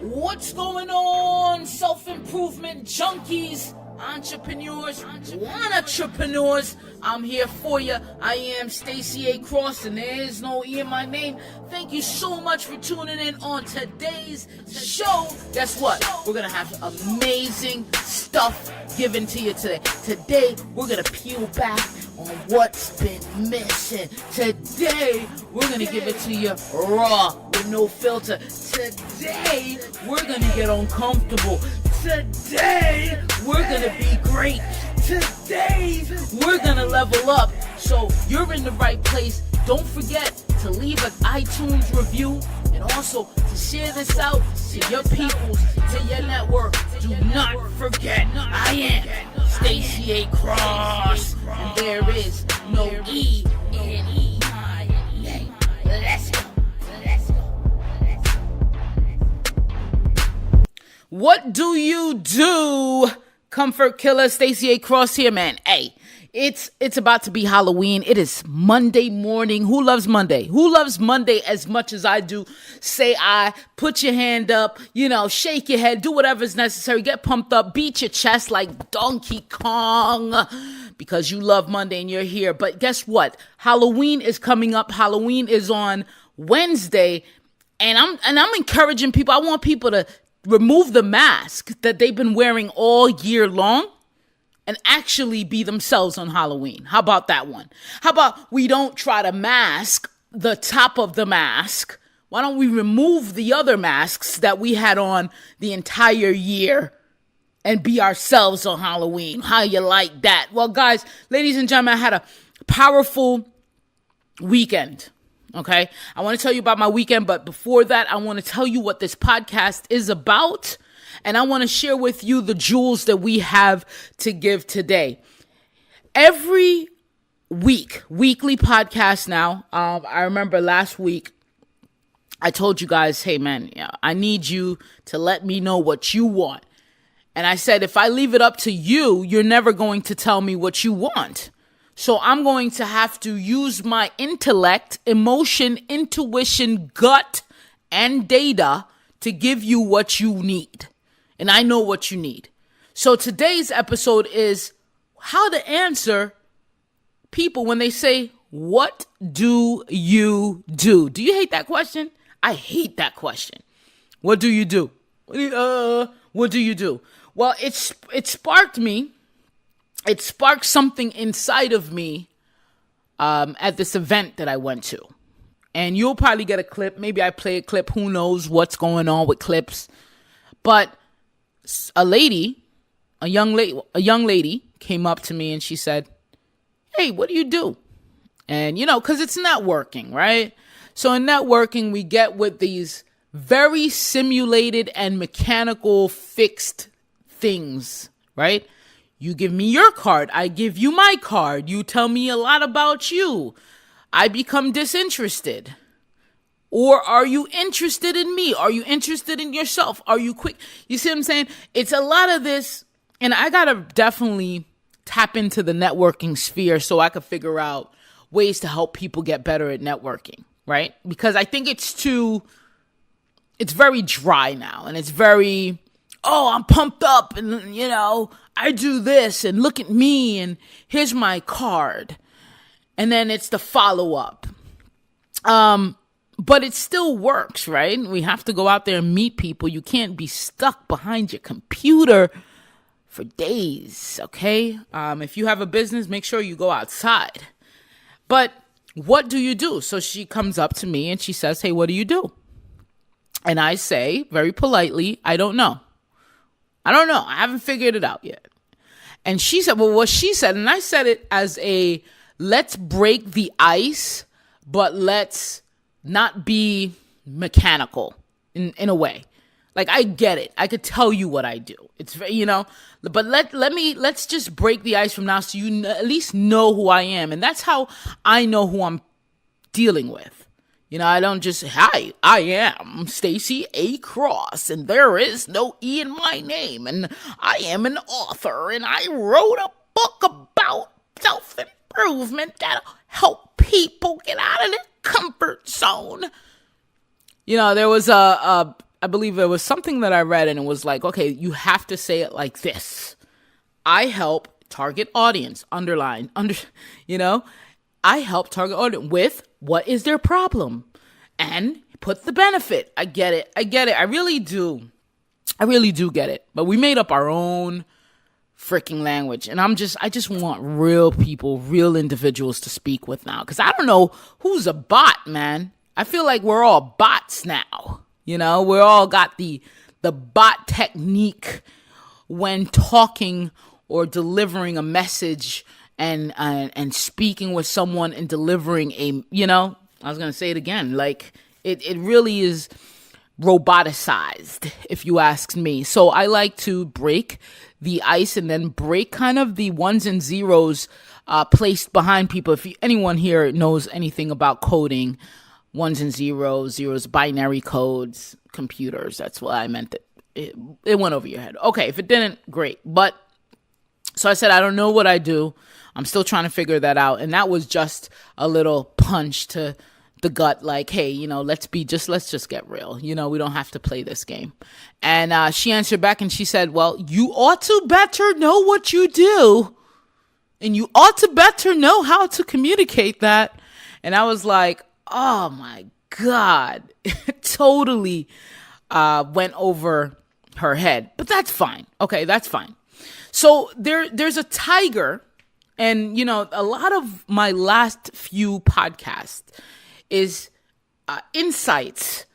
What's going on, self-improvement junkies, entrepreneurs, entrepreneurs? I'm here for you. I am Stacy A and there is no E in my name. Thank you so much for tuning in on today's show. Guess what? We're going to have amazing stuff given to you today. Today, we're going to peel back on what's been missing. Today, we're going to give it to you raw with no filter. Today, we're going to get uncomfortable. Today, we're going to be great. Today, we're going to level up. So you're in the right place. Don't forget to leave an iTunes review and also to share this out to your peoples, to your network. Do not forget, I am Stacy A. And there is no E in my name. Let's go. What do you do? Comfort killer, Stacy A. here, man. Hey, it's about to be Halloween. It is Monday morning. Who loves Monday? Who loves Monday as much as I do? Say I. Put your hand up, shake your head, do whatever's necessary, get pumped up, beat your chest like Donkey Kong because you love Monday and you're here. But guess what? Halloween is coming up. Halloween is on Wednesday, and I'm encouraging people. I want people to remove the mask that they've been wearing all year long and actually be themselves on Halloween. How about that one? How about we don't try to mask the top of the mask? Why don't we remove the other masks that we had on the entire year and be ourselves on Halloween? How you like that? Well, guys, ladies and gentlemen, I had a powerful weekend. Okay, I want to tell you about my weekend, but before that, I want to tell you what this podcast is about, and I want to share with you the jewels that we have to give today. Every weekly podcast now, I remember last week, I told you guys, hey man, I need you to let me know what you want. And I said, if I leave it up to you, you're never going to tell me what you want. So I'm going to have to use my intellect, emotion, intuition, gut, and data to give you what you need. And I know what you need. So today's episode is how to answer people when they say, what do you do? Do you hate that question? I hate that question. What do you do? What do you do? Well, it sparked me. It sparked something inside of me at this event that I went to. And you'll probably get a clip. Maybe I play a clip. Who knows what's going on with clips. But a young lady came up to me and she said, hey, what do you do? And, because it's networking, right? So in networking, we get with these very simulated and mechanical fixed things, right? You give me your card. I give you my card. You tell me a lot about you. I become disinterested. Or are you interested in me? Are you interested in yourself? Are you quick? You see what I'm saying? It's a lot of this. And I got to definitely tap into the networking sphere so I could figure out ways to help people get better at networking, right? Because I think it's very dry now. And it's very, I'm pumped up and, I do this and look at me and here's my card. And then it's the follow-up. But it still works, right? We have to go out there and meet people. You can't be stuck behind your computer for days, okay? If you have a business, make sure you go outside. But what do you do? So she comes up to me and she says, hey, what do you do? And I say very politely, I don't know. I haven't figured it out yet. And she said, well, what she said, and I said it as a, let's break the ice, but let's not be mechanical in a way. Like, I get it. I could tell you what I do. It's, but let's just break the ice from now so you at least know who I am. And that's how I know who I'm dealing with. I don't just, hi, I am Stacy A. and there is no E in my name, and I am an author, and I wrote a book about self-improvement that'll help people get out of their comfort zone. There was a I believe it was something that I read, and it was like, okay, you have to say it like this. I help target audience, I help target audience with what is their problem and put the benefit. I get it. I really do get it. But we made up our own freaking language. And I just want real people, real individuals to speak with now. Because I don't know who's a bot, man. I feel like we're all bots now. We're all got the bot technique when talking or delivering a message and speaking with someone and delivering I was going to say it again. Like it really is roboticized, if you ask me. So I like to break the ice and then break kind of the ones and zeros placed behind people. If anyone here knows anything about coding, ones and zeros, binary codes, computers, that's what I meant. It went over your head. Okay, if it didn't, great. But so I said, I don't know what I do. I'm still trying to figure that out. And that was just a little punch to the gut, like, hey, let's just get real. We don't have to play this game. And she answered back and she said, well, you ought to better know what you do. And you ought to better know how to communicate that. And I was like, oh my God, it totally went over her head. But that's fine. Okay, that's fine. So there's a tiger. And, a lot of my last few podcasts is insights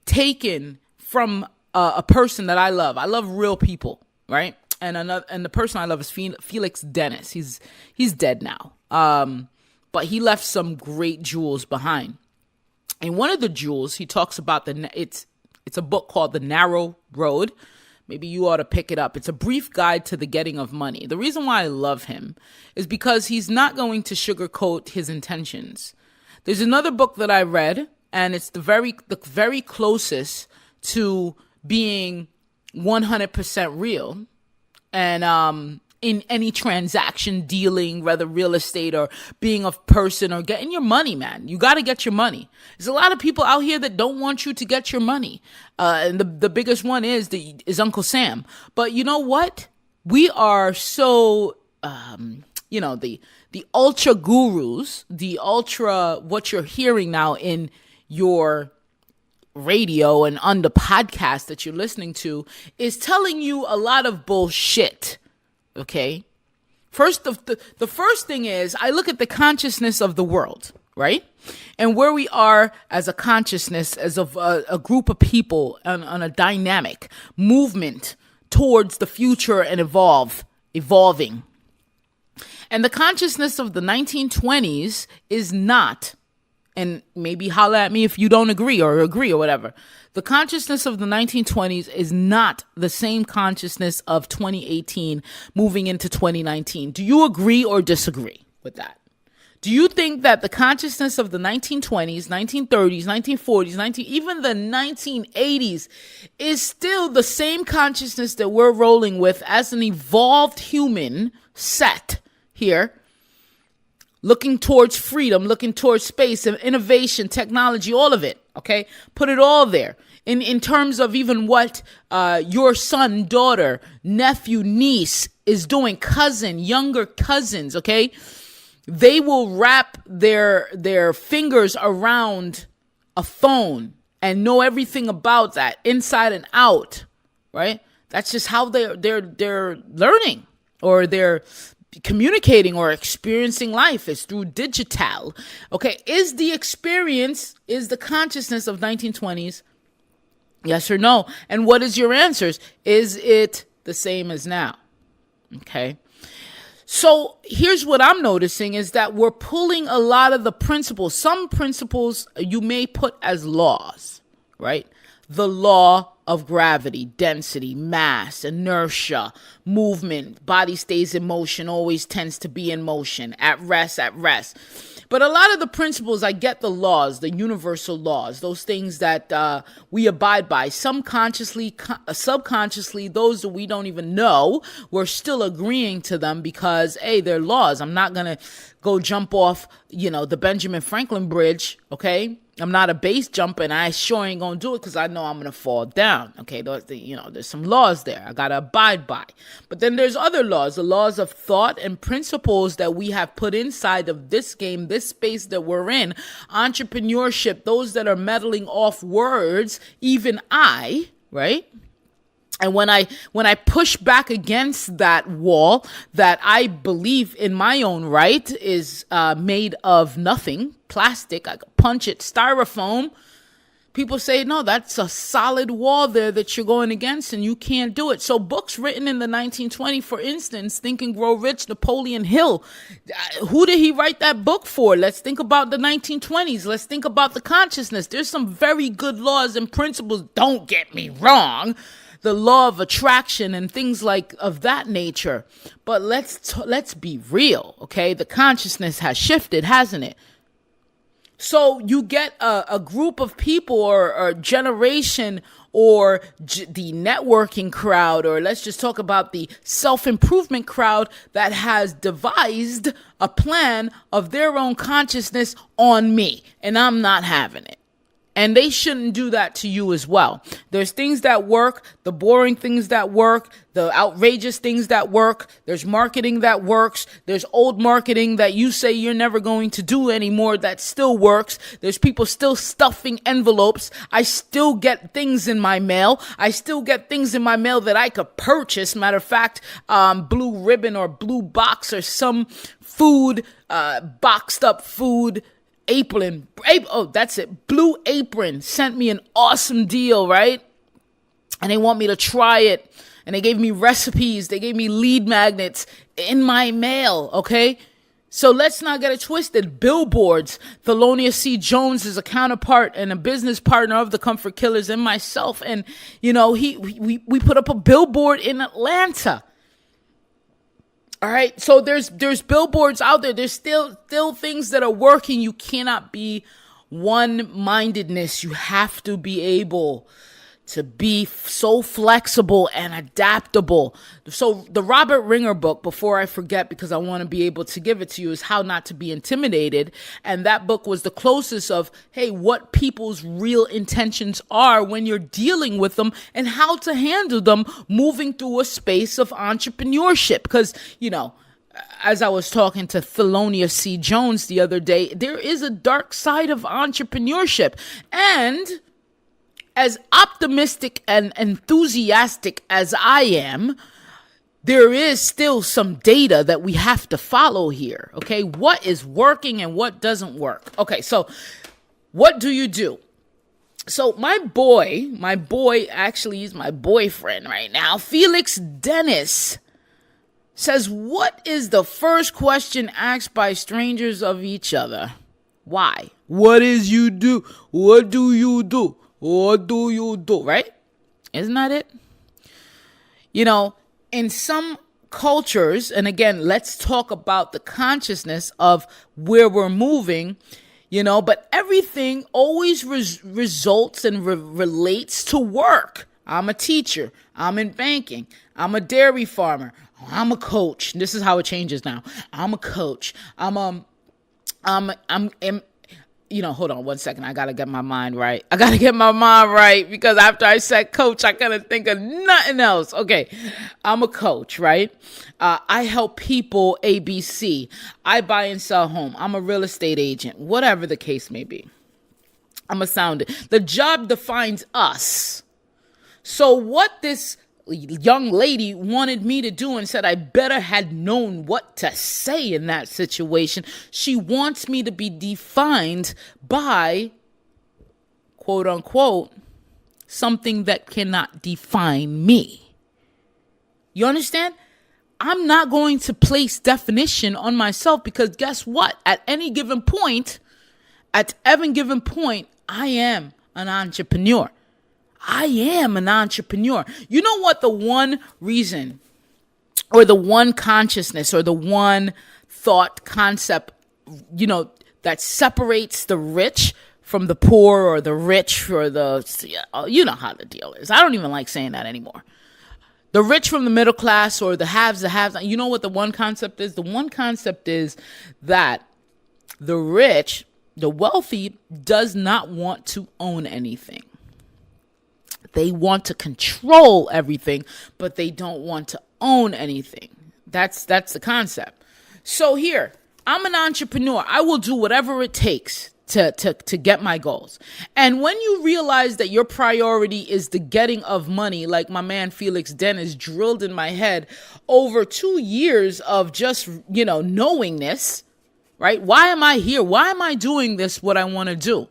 taken from a person that I love. I love real people, right? And the person I love is Felix Dennis. He's dead now. But he left some great jewels behind. And one of the jewels, he talks about it's a book called The Narrow Road. Maybe you ought to pick it up. It's a brief guide to the getting of money. The reason why I love him is because he's not going to sugarcoat his intentions. There's another book that I read, and it's the very closest to being 100% real. And in any transaction dealing, whether real estate or being a person or getting your money, man. You got to get your money. There's a lot of people out here that don't want you to get your money. And the biggest one is Uncle Sam. But you know what? We are so, the ultra gurus, what you're hearing now in your radio and on the podcast that you're listening to is telling you a lot of bullshit. Okay. First, the first thing is I look at the consciousness of the world, right? And where we are as a consciousness, as of a group of people on a dynamic movement towards the future and evolving. And the consciousness of the 1920s is not, and maybe holler at me if you don't agree or whatever. The consciousness of the 1920s is not the same consciousness of 2018 moving into 2019. Do you agree or disagree with that? Do you think that the consciousness of the 1920s, 1930s, 1940s, even the 1980s is still the same consciousness that we're rolling with as an evolved human set here? Looking towards freedom, looking towards space and innovation, technology, all of it, okay? Put it all there. In terms of even what your son, daughter, nephew, niece is doing, cousin, younger cousins, okay? They will wrap their fingers around a phone and know everything about that, inside and out, right? That's just how they're learning, or they're communicating or experiencing life is through digital. Okay, is the consciousness of 1920s? Yes or no? And what is your answers? Is it the same as now? Okay. So here's what I'm noticing is that we're pulling a lot of the principles. Some principles you may put as laws, right? The law of gravity, density, mass, inertia, movement, body stays in motion, always tends to be in motion, at rest. But a lot of the principles, I get the laws, the universal laws, those things that we abide by, subconsciously, those that we don't even know, we're still agreeing to them because, hey, they're laws. I'm not going to go jump off, the Benjamin Franklin Bridge, okay? I'm not a base jumper, and I sure ain't gonna do it because I know I'm gonna fall down. Okay, there's some laws there I gotta abide by. But then there's other laws, the laws of thought and principles that we have put inside of this game, this space that we're in. Entrepreneurship, those that are meddling off words, even I, right? And when I push back against that wall that I believe in my own right is made of nothing, plastic, I could punch it, styrofoam, people say, no, that's a solid wall there that you're going against and you can't do it. So books written in the 1920s, for instance, Think and Grow Rich, Napoleon Hill, who did he write that book for? Let's think about the 1920s. Let's think about the consciousness. There's some very good laws and principles. Don't get me wrong. The law of attraction and things like of that nature. But let's be real, okay? The consciousness has shifted, hasn't it? So you get a group of people or a generation or the networking crowd, or let's just talk about the self-improvement crowd that has devised a plan of their own consciousness on me, and I'm not having it. And they shouldn't do that to you as well. There's things that work, the boring things that work, the outrageous things that work. There's marketing that works. There's old marketing that you say you're never going to do anymore that still works. There's people still stuffing envelopes. I still get things in my mail. I still get things in my mail that I could purchase. Matter of fact, Blue Ribbon or Blue Box or some food, boxed up food, Apron. Oh, that's it. Blue Apron sent me an awesome deal, right? And they want me to try it. And they gave me recipes. They gave me lead magnets in my mail, okay? So let's not get it twisted. Billboards. Thelonious C. Jones is a counterpart and a business partner of the Comfort Killers and myself. And, we put up a billboard in Atlanta. All right. So there's billboards out there. There's still things that are working. You cannot be one-mindedness. You have to be able to be so flexible and adaptable. So the Robert Ringer book, before I forget, because I want to be able to give it to you, is How Not to Be Intimidated. And that book was the closest of, hey, what people's real intentions are when you're dealing with them and how to handle them moving through a space of entrepreneurship. Because, as I was talking to Thelonious C. Jones the other day, there is a dark side of entrepreneurship. And as optimistic and enthusiastic as I am, there is still some data that we have to follow here, okay? What is working and what doesn't work? Okay, so what do you do? So my boy actually is my boyfriend right now, Felix Dennis, says, what is the first question asked by strangers of each other? Why? What is you do? What do you do? What do you do? Right? Isn't that it? In some cultures, and again, let's talk about the consciousness of where we're moving, but everything always results and relates to work. I'm a teacher. I'm in banking. I'm a dairy farmer. I'm a coach. This is how it changes now. I'm a coach. Hold on 1 second. I got to get my mind right. Because after I said coach, I couldn't think of nothing else. Okay. I'm a coach, right? I help people ABC. I buy and sell home. I'm a real estate agent, whatever the case may be. I'm a sounder. The job defines us. So what this young lady wanted me to do and said I better had known what to say in that situation. She wants me to be defined by, quote unquote, something that cannot define me. You understand? I'm not going to place definition on myself because guess what? At any given point, I am an entrepreneur. I am an entrepreneur. You know what the one reason or the one consciousness or the one thought concept, that separates the rich from the poor or the rich or you know how the deal is. I don't even like saying that anymore. The rich from the middle class or the haves, you know what the one concept is? The one concept is that the rich The wealthy does not want to own anything. They want to control everything, but they don't want to own anything. That's the concept. So here, I'm an entrepreneur. I will do whatever it takes to get my goals. And when you realize that your priority is the getting of money, like my man Felix Dennis drilled in my head over 2 years of just, knowing this, right? Why am I here? Why am I doing this, what I want to do?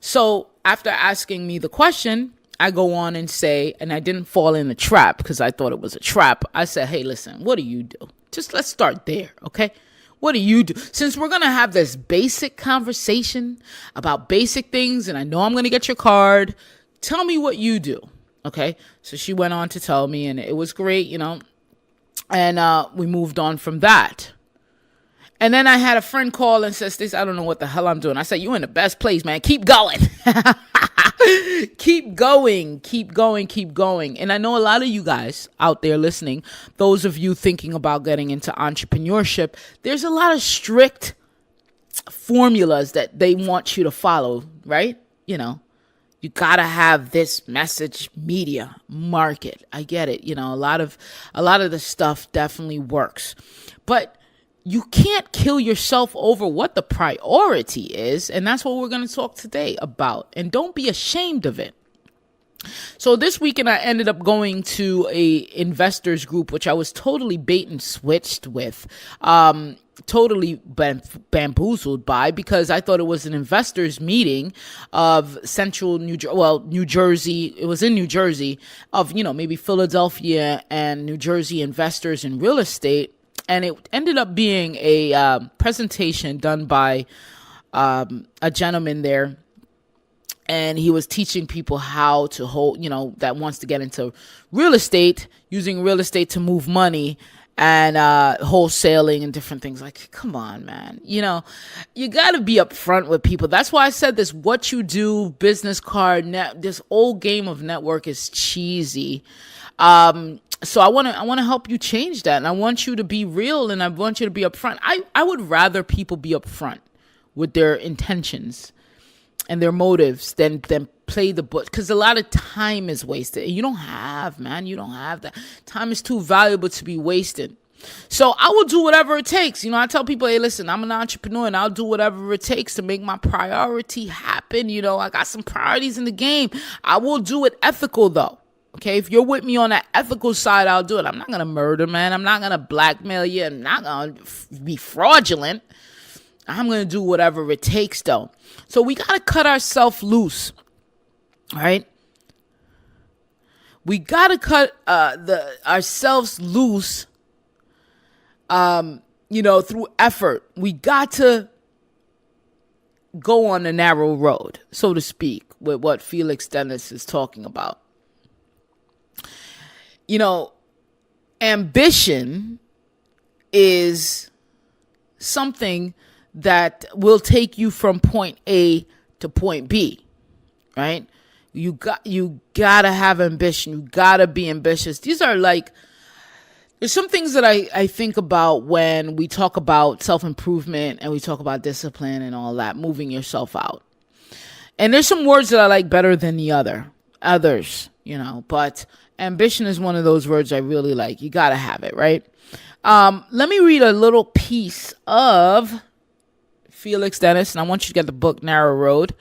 So after asking me the question, I go on and say, and I didn't fall in the trap because I thought it was a trap. I said, hey, listen, what do you do? Just let's start there, okay? What do you do? Since we're going to have this basic conversation about basic things, and I know I'm going to get your card, tell me what you do, okay? So she went on to tell me, and it was great, and we moved on from that. And then I had a friend call and says, Stacy, I don't know what the hell I'm doing. I said, you're in the best place, man. Keep going. Keep going. And I know a lot of you guys out there listening, those of you thinking about getting into entrepreneurship, there's a lot of strict formulas that they want you to follow, right? You got to have this message, media, market. I get it. A lot of the stuff definitely works. But you can't kill yourself over what the priority is. And that's what we're going to talk today about. And don't be ashamed of it. So this weekend, I ended up going to a investors group, which I was totally bait and switched with, totally bamboozled by, because I thought it was an investors meeting of central New Jersey. It was in New Jersey, of, maybe Philadelphia and New Jersey investors in real estate. And it ended up being a presentation done by a gentleman there. And he was teaching people how to hold, that wants to get into real estate, using real estate to move money and wholesaling and different things. Like, come on, man. You got to be upfront with people. That's why I said this, what you do, business card, this old game of network is cheesy. So I want to help you change that. And I want you to be real, and I want you to be upfront. I would rather people be upfront with their intentions and their motives than play the book, because a lot of time is wasted. And you don't have that. Time is too valuable to be wasted. So I will do whatever it takes. I tell people, hey, listen, I'm an entrepreneur and I'll do whatever it takes to make my priority happen. I got some priorities in the game. I will do it ethical though. Okay, if you're with me on that ethical side, I'll do it. I'm not going to murder, man. I'm not going to blackmail you. I'm not going to be fraudulent. I'm going to do whatever it takes, though. So we got to cut ourselves loose, all right? We got to cut ourselves loose, through effort. We got to go on the narrow road, so to speak, with what Felix Dennis is talking about. Ambition is something that will take you from point A to point B, right? You gotta have ambition. You gotta be ambitious. These are there's some things that I think about when we talk about self-improvement and we talk about discipline and all that, moving yourself out. And there's some words that I like better than the others, but ambition is one of those words I really like. You got to have it, right? Let me read a little piece of Felix Dennis, and I want you to get the book Narrow Road,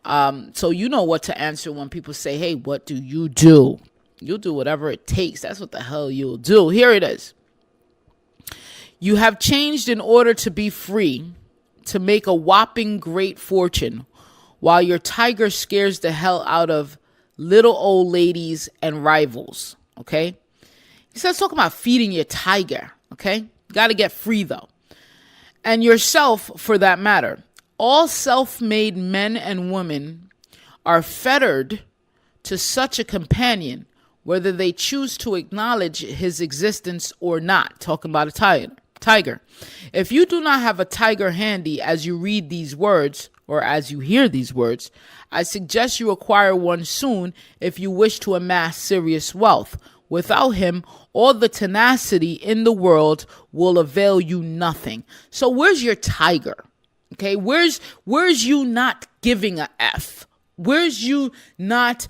so you know what to answer when people say, hey, what do? You'll do whatever it takes. That's what the hell you'll do. Here it is. You have changed in order to be free, to make a whopping great fortune, while your tiger scares the hell out of little old ladies and rivals, okay? He starts talking about feeding your tiger, okay? You got to get free, though. And yourself, for that matter. All self-made men and women are fettered to such a companion, whether they choose to acknowledge his existence or not. Talking about a tiger. If you do not have a tiger handy as you read these words, or as you hear these words, I suggest you acquire one soon if you wish to amass serious wealth. Without him, all the tenacity in the world will avail you nothing. So where's your tiger? Okay, where's you not giving a F? Where's you not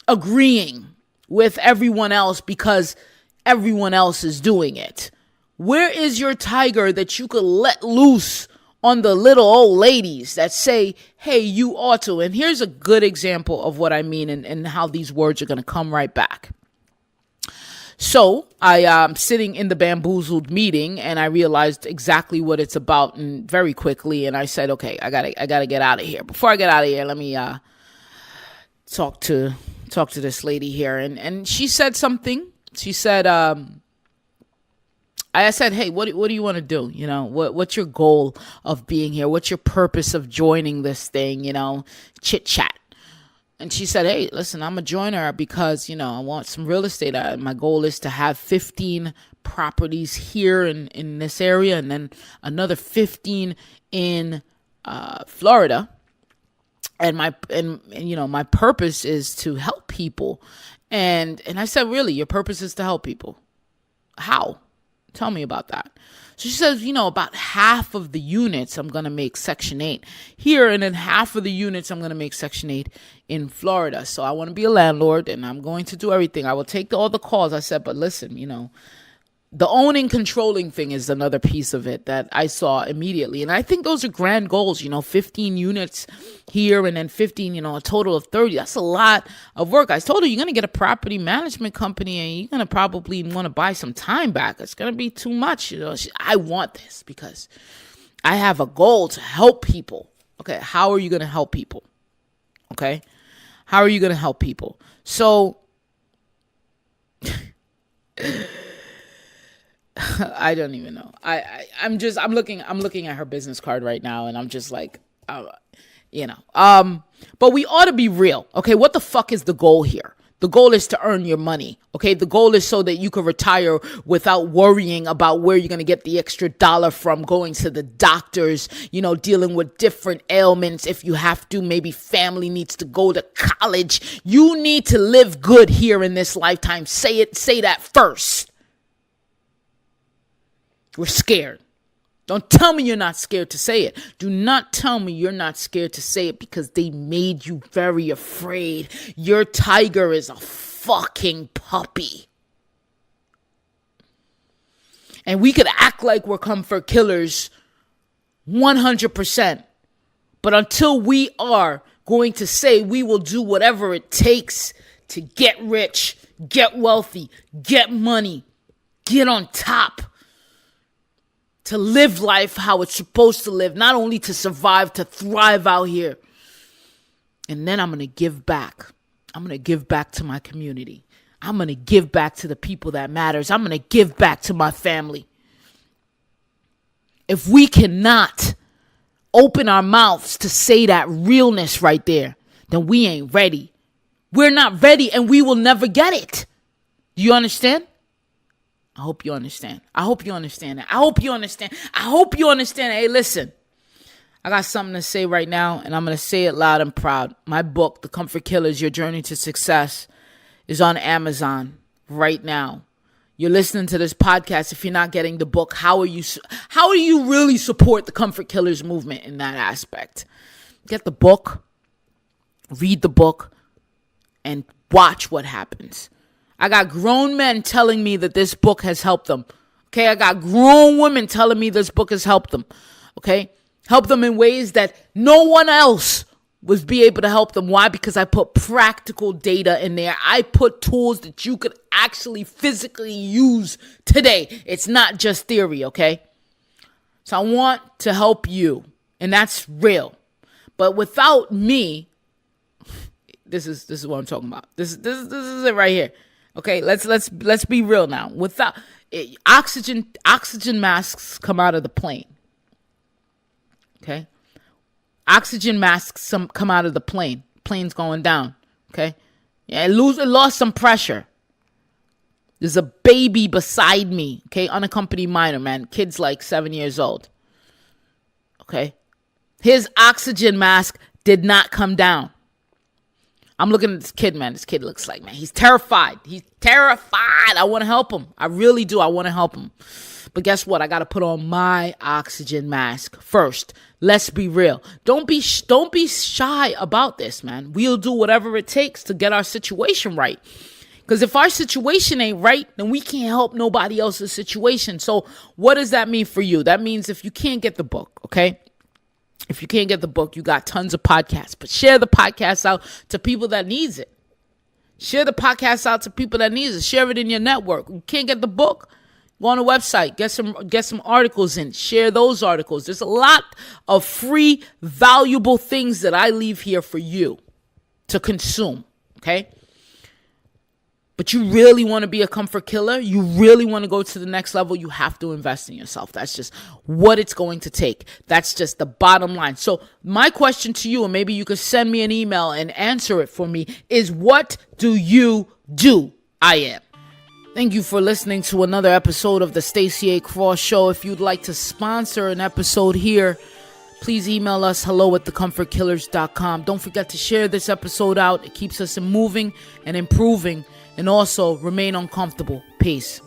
agreeing with everyone else because everyone else is doing it? Where is your tiger that you could let loose on the little old ladies that say, hey, you ought to? And here's a good example of what I mean and how these words are going to come right back. So I am sitting in the bamboozled meeting and I realized exactly what it's about and very quickly. And I said, okay, I gotta get out of here. Before I get out of here, let me talk to this lady here. And she said something. She said, I said, hey, what do you want to do? You know, what's your goal of being here? What's your purpose of joining this thing? You know, chit chat. And she said, hey, listen, I'm a joiner because, you know, I want some real estate. My goal is to have 15 properties here in this area and then another 15 in Florida. And my purpose is to help people. And I said, really, your purpose is to help people? How? Tell me about that. So she says, you know, about half of the units I'm going to make Section 8 here, and then half of the units I'm going to make Section 8 in Florida. So I want to be a landlord, and I'm going to do everything. I will take all the calls. I said, but listen, you know, the owning, controlling thing is another piece of it that I saw immediately. And I think those are grand goals, you know, 15 units here and then 15, you know, a total of 30. That's a lot of work. I told her, you're going to get a property management company and you're going to probably want to buy some time back. It's going to be too much. You know, I want this because I have a goal to help people. Okay. How are you going to help people? Okay. How are you going to help people? So I don't even know. I'm looking at her business card right now and I'm just like, you know, but we ought to be real. Okay. What the fuck is the goal here? The goal is to earn your money. Okay. The goal is so that you can retire without worrying about where you're going to get the extra dollar from, going to the doctors, you know, dealing with different ailments. If you have to, maybe family needs to go to college. You need to live good here in this lifetime. Say that first. We're scared. Don't tell me you're not scared to say it. Do not tell me you're not scared to say it because they made you very afraid. Your tiger is a fucking puppy. And we could act like we're comfort killers 100%. But until we are going to say we will do whatever it takes to get rich, get wealthy, get money, get on top, to live life how it's supposed to live, not only to survive, to thrive out here. And then I'm going to give back. I'm going to give back to my community. I'm going to give back to the people that matters. I'm going to give back to my family. If we cannot open our mouths to say that realness right there, then we ain't ready. We're not ready and we will never get it. Do you understand? I hope you understand. I hope you understand that. I hope you understand. I hope you understand. Hey, listen, I got something to say right now, and I'm going to say it loud and proud. My book, The Comfort Killers, Your Journey to Success, is on Amazon right now. You're listening to this podcast. If you're not getting the book, how do you really support the Comfort Killers movement in that aspect? Get the book, read the book, and watch what happens. I got grown men telling me that this book has helped them. Okay, I got grown women telling me this book has helped them. Okay, help them in ways that no one else would be able to help them. Why? Because I put practical data in there. I put tools that you could actually physically use today. It's not just theory, okay? So I want to help you, and that's real. But without me, this is what I'm talking about. This is it right here. Okay, let's be real now. Without oxygen masks come out of the plane. Okay, oxygen masks come out of the plane. Plane's going down. Okay, yeah, it lost some pressure. There's a baby beside me. Okay, unaccompanied minor, man. Kid's like 7 years old. Okay, his oxygen mask did not come down. I'm looking at this kid, man. This kid looks like, man, he's terrified. He's terrified. I want to help him. I really do. I want to help him. But guess what? I got to put on my oxygen mask first. Let's be real. Don't be shy about this, man. We'll do whatever it takes to get our situation right. Because if our situation ain't right, then we can't help nobody else's situation. So what does that mean for you? That means if you can't get the book, okay? If you can't get the book, you got tons of podcasts. But share the podcast out to people that needs it. Share the podcast out to people that needs it. Share it in your network. You can't get the book? Go on the website, get some articles in, share those articles. There's a lot of free, valuable things that I leave here for you to consume, okay? But you really want to be a comfort killer, you really want to go to the next level, you have to invest in yourself. That's just what it's going to take. That's just the bottom line. So my question to you, and maybe you could send me an email and answer it for me, is what do you do? I am. Thank you for listening to another episode of the Stacy A Cross Show. If you'd like to sponsor an episode here, please email us hello@thecomfortkillers.com. Don't forget to share this episode out. It keeps us moving and improving, and also remain uncomfortable. Peace.